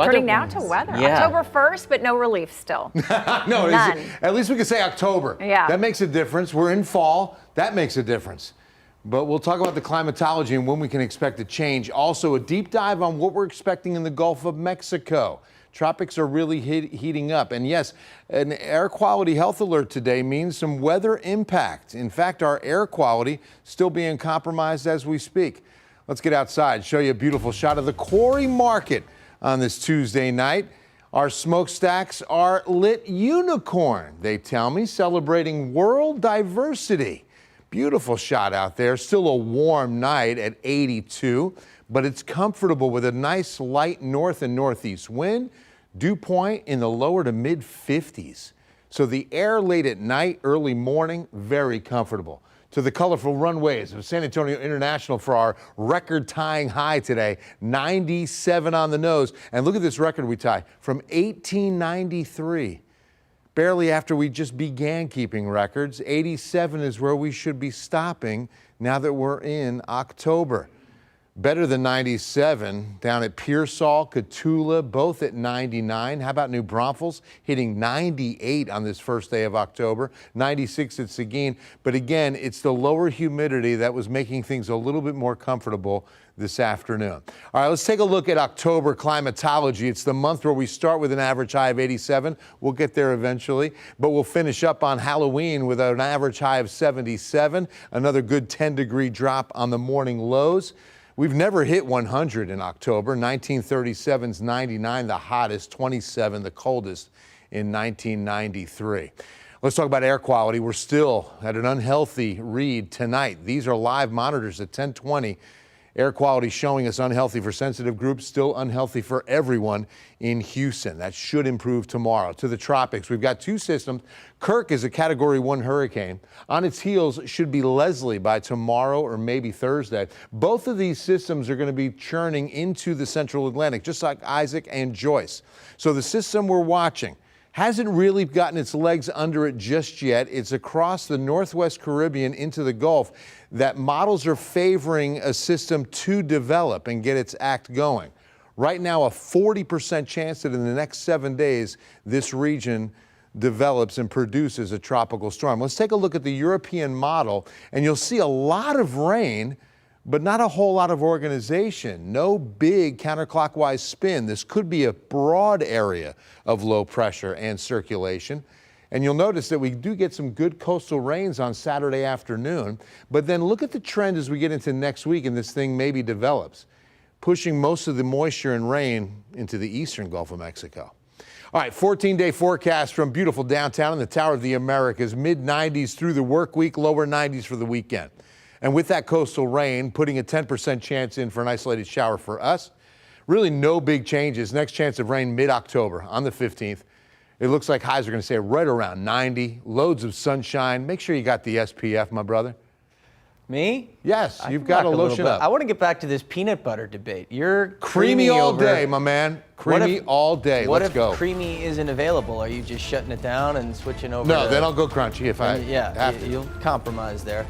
Turning now to weather. Yeah. October 1st, but no relief still. No, None. at least we can say October. Yeah. That makes a difference. We're in fall. That makes a difference. But we'll talk about the climatology and when we can expect a change. Also, a deep dive on what we're expecting in the Gulf of Mexico. Tropics are really heating up. And yes, an air quality health alert today means some weather impact. In fact, our air quality still being compromised as we speak. Let's get outside, show you a beautiful shot of the Quarry Market on this Tuesday night. Our smokestacks are lit unicorn, they tell me, celebrating world diversity. Beautiful shot out there. Still a warm night at 82, but it's comfortable with a nice light north and northeast wind. Dew point in the lower to mid 50s. So the air late at night, early morning, very comfortable. To the colorful runways of San Antonio International for our record-tying high today, 97 on the nose. And look at this record we tie from 1893. Barely after we just began keeping records. 87 is where we should be stopping now that we're in October. Better than 97 down at Pearsall, Cotulla, both at 99. How about New Braunfels hitting 98 on this first day of October, 96 at Seguin. But again, it's the lower humidity that was making things a little bit more comfortable this afternoon. All right, let's take a look at October climatology. It's the month where we start with an average high of 87. We'll get there eventually, but we'll finish up on Halloween with an average high of 77. Another good 10-degree drop on the morning lows. We've never hit 100 in October. 1937's 99, the hottest, 27, the coldest in 1993. Let's talk about air quality. We're still at an unhealthy read tonight. These are live monitors at 10:20. Air quality showing us unhealthy for sensitive groups, still unhealthy for everyone in Houston. That should improve tomorrow. To the tropics, we've got two systems. Kirk is a Category 1 hurricane. On its heels should be Leslie by tomorrow or maybe Thursday. Both of these systems are going to be churning into the central Atlantic, just like Isaac and Joyce. So the system we're watching hasn't really gotten its legs under it just yet. It's across the Northwest Caribbean into the Gulf that models are favoring a system to develop and get its act going. Right now, a 40% chance that in the next 7 days, this region develops and produces a tropical storm. Let's take a look at the European model, and you'll see a lot of rain, but not a whole lot of organization. No big counterclockwise spin. This could be a broad area of low pressure and circulation. And you'll notice that we do get some good coastal rains on Saturday afternoon. But then look at the trend as we get into next week and this thing maybe develops, pushing most of the moisture and rain into the eastern Gulf of Mexico. All right, 14-day forecast from beautiful downtown in the Tower of the Americas, mid-90s through the work week, lower 90s for the weekend. And with that coastal rain, putting a 10% chance in for an isolated shower for us. Really no big changes. Next chance of rain mid-October on the 15th. It looks like highs are going to stay right around 90. Loads of sunshine. Make sure you got the SPF, my brother. Me? Yes, you've got to lotion up. I want to get back to this peanut butter debate. You're creamy all day, my man. Creamy all day. Let's go. What if creamy isn't available? Are you just shutting it down and switching over? No, then I'll go crunchy if I have to. You'll compromise there.